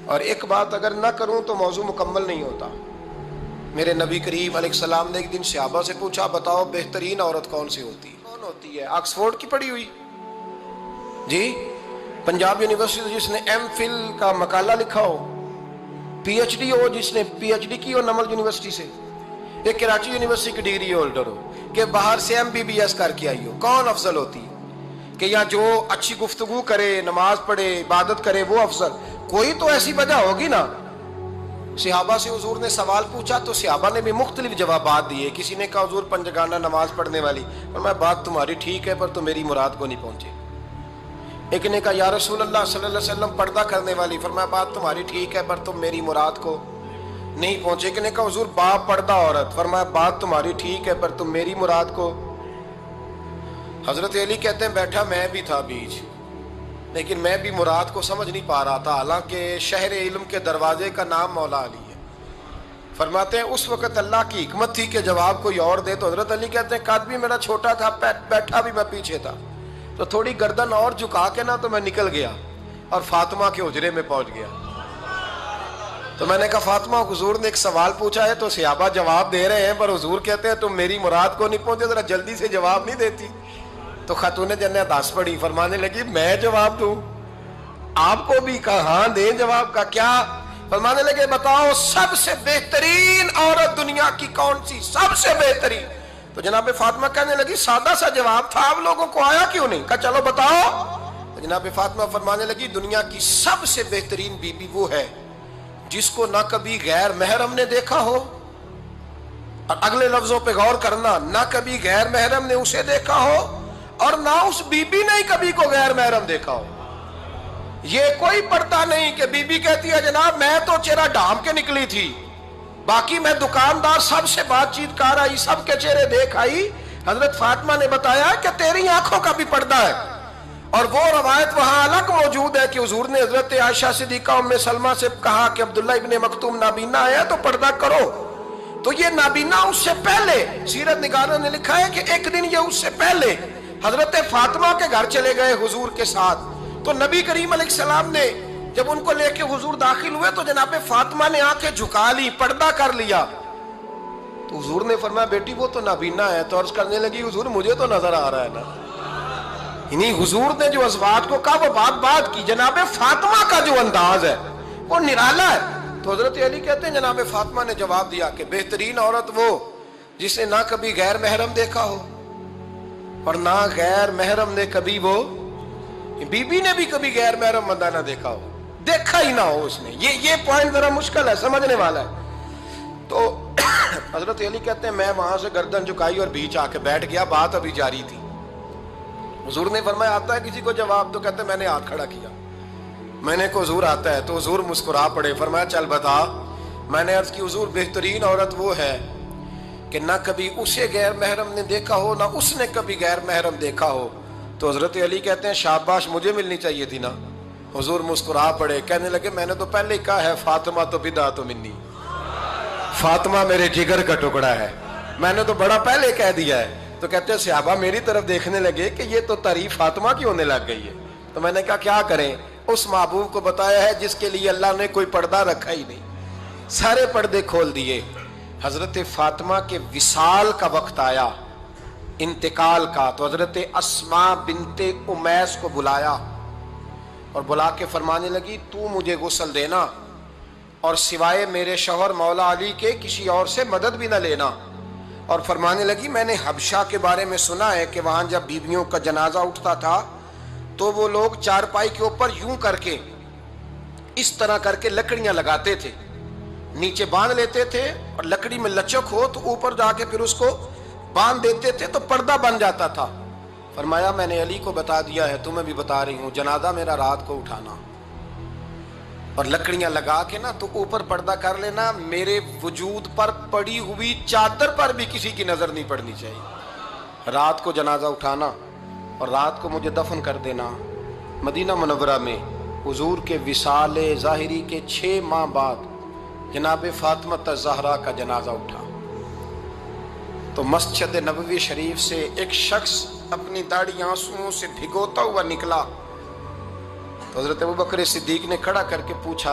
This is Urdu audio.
اور ایک بات اگر نہ کروں تو موضوع مکمل نہیں ہوتا۔ میرے نبی کریم علیہ السلام نے ایک دن صحابہ سے پوچھا، بتاؤ بہترین عورت کون سی ہوتی ہے؟ کون ہوتی ہے؟ آکسفورڈ کی پڑھی ہوئی جی، پنجاب یونیورسٹی جس نے ایم فل کا مقالہ لکھا ہو، پی ایچ ڈی ہو جس نے پی ایچ ڈی کی ہو نمل یونیورسٹی سے، ایک کراچی یونیورسٹی کی ڈگری ہولڈر ہو، کہ باہر سے ایم بی بی ایس کر کے آئی ہو، کون افضل ہوتی ہے؟ کہ یا جو اچھی گفتگو کرے، نماز پڑھے، عبادت کرے، وہ افضل؟ کوئی تو ایسی وجہ ہوگی نا۔ صحابہ سے حضور نے سوال پوچھا تو صحابہ نے بھی مختلف جوابات دیے۔ کسی نے کہا حضور پنجگانہ نماز پڑھنے والی، فرمایا بات تمہاری ٹھیک ہے پر تم میری مراد کو نہیں پہنچے۔ ایک نے کہا یا رسول اللہ صلی اللہ علیہ وسلم پردہ کرنے والی، فرمایا بات تمہاری ٹھیک ہے پر تم میری مراد کو نہیں پہنچے۔ ایک نے کہا حضور با پردہ عورت، فرمایا بات تمہاری ٹھیک ہے پر تم میری مراد کو۔ حضرت علی کہتے ہیں بیٹھا میں بھی تھا بیچ، لیکن میں بھی مراد کو سمجھ نہیں پا رہا تھا، حالانکہ شہر علم کے دروازے کا نام مولا علی ہے۔ فرماتے ہیں اس وقت اللہ کی حکمت تھی کہ جواب کوئی اور دے، تو حضرت علی کہتے ہیں قد بھی میرا چھوٹا تھا، بیٹھا بھی میں پیچھے تھا، تو تھوڑی گردن اور جھکا کے نا تو میں نکل گیا اور فاطمہ کے حجرے میں پہنچ گیا۔ تو میں نے کہا فاطمہ حضور نے ایک سوال پوچھا ہے تو صحابہ جواب دے رہے ہیں، پر حضور کہتے ہیں تم میری مراد کو نہیں پہنچے، ذرا جلدی سے جواب نہیں دیتی؟ تو خاتون جنت ہنس پڑی، فرمانے لگی میں جواب دوں؟ آپ کو بھی کہا ہاں دیں جواب کا کیا؟ فرمانے لگے بتاؤ سب سے بہترین عورت دنیا کی کون سی، سب سے بہترین؟ تو جناب فاطمہ کہنے لگی سادہ سا جواب تھا، آپ لوگوں کو آیا کیوں نہیں؟ کہا چلو بتاؤ۔ تو جناب فاطمہ فرمانے لگی دنیا کی سب سے بہترین بی بی وہ ہے جس کو نہ کبھی غیر محرم نے دیکھا ہو، اور اگلے لفظوں پہ غور کرنا، نہ کبھی غیر محرم نے اسے دیکھا ہو اور نہ اس بی بی نے کبھی کو غیر محرم دیکھا ہو۔ یہ کوئی پڑتا نہیں کہ بی بی کہتی ہے جناب میں تو چہرہ ڈھام کے نکلی تھی، باقی میں دکاندار سب سے بات چیت کر آئی، سب کے چہرے دیکھ آئی۔ حضرت فاطمہ نے بتایا کہ تیری آنکھوں کا بھی پردہ ہے، اور وہ روایت وہاں الگ موجود ہے کہ حضور نے حضرت عائشہ صدیقہ ام سلمہ سے کہا کہ عبداللہ ابن مکتوم نابینا آیا تو پردہ کرو، تو یہ نابینا اس سے پہلے سیرت نگاروں نے لکھا ہے کہ ایک دن یہ اس سے پہلے حضرت فاطمہ کے گھر چلے گئے حضور کے ساتھ، تو نبی کریم علیہ السلام نے جب ان کو لے کے حضور داخل ہوئے تو جناب فاطمہ نے آنکھیں جھکا لی، پردہ کر لیا۔ تو حضور نے فرمایا بیٹی وہ تو نابینا ہے، تو عرض کرنے لگی حضور مجھے تو نظر آ رہا ہے نا۔ یعنی حضور نے جو ازواج کو کہا وہ بات کی، جناب فاطمہ کا جو انداز ہے وہ نرالا ہے۔ تو حضرت علی کہتے ہیں جناب فاطمہ نے جواب دیا کہ بہترین عورت وہ جس نے نہ کبھی غیر محرم دیکھا ہو اور نہ غیر محرم نے کبھی، وہ بی بی نے بھی کبھی غیر محرم بندہ نہ دیکھا ہو، دیکھا ہی نہ ہو اس نے۔ یہ پوائنٹ ذرا مشکل ہے، سمجھنے والا ہے۔ تو حضرت علی کہتے ہیں میں وہاں سے گردن جھکائی اور بیچ آ کے بیٹھ گیا، بات ابھی جاری تھی۔ حضور نے فرمایا آتا ہے کسی کو جواب؟ تو کہتے ہیں میں نے ہاتھ کھڑا کیا، میں نے کو حضور آتا ہے، تو حضور مسکرا پڑے، فرمایا چل بتا۔ میں نے عرض کی حضور بہترین عورت وہ ہے کہ نہ کبھی اسے غیر محرم نے دیکھا ہو نہ اس نے کبھی غیر محرم دیکھا ہو۔ تو حضرت علی کہتے ہیں شاباش مجھے ملنی چاہیے تھی نا۔ حضور مسکرا پڑے، کہنے لگے میں نے تو پہلے ہی کہا ہے فاطمہ تو بضعۃ منی، فاطمہ میرے جگر کا ٹکڑا ہے، میں نے تو بڑا پہلے کہہ دیا ہے۔ تو کہتے ہیں صحابہ میری طرف دیکھنے لگے کہ یہ تو تعریف فاطمہ کی ہونے لگ گئی ہے۔ تو میں نے کہا کیا کریں؟ اس محبوب کو بتایا ہے جس کے لیے اللہ نے کوئی پردہ رکھا ہی نہیں، سارے پردے کھول دیے۔ حضرت فاطمہ کے وصال کا وقت آیا، انتقال کا، تو حضرت اسماء بنت امیس کو بلایا اور بلا کے فرمانے لگی تو مجھے غسل دینا اور سوائے میرے شوہر مولا علی کے کسی اور سے مدد بھی نہ لینا۔ اور فرمانے لگی میں نے حبشہ کے بارے میں سنا ہے کہ وہاں جب بیویوں کا جنازہ اٹھتا تھا تو وہ لوگ چارپائی کے اوپر یوں کر کے اس طرح کر کے لکڑیاں لگاتے تھے، نیچے باندھ لیتے تھے اور لکڑی میں لچک ہو تو اوپر جا کے پھر اس کو باندھ دیتے تھے تو پردہ بن جاتا تھا۔ فرمایا میں نے علی کو بتا دیا ہے، تمہیں بھی بتا رہی ہوں، جنازہ میرا رات کو اٹھانا اور لکڑیاں لگا کے نا تو اوپر پردہ کر لینا، میرے وجود پر پڑی ہوئی چادر پر بھی کسی کی نظر نہیں پڑنی چاہیے۔ رات کو جنازہ اٹھانا اور رات کو مجھے دفن کر دینا۔ مدینہ منورہ میں حضور کے وصال ظاہری کے 6 ماہ بعد جناب فاطمہ الزہرا کا جنازہ اٹھا، تو مسجد نبوی شریف سے ایک شخص اپنی داڑھی آنسوؤں سے بھگوتا ہوا نکلا، تو حضرت ابوبکر صدیق نے کھڑا کر کے پوچھا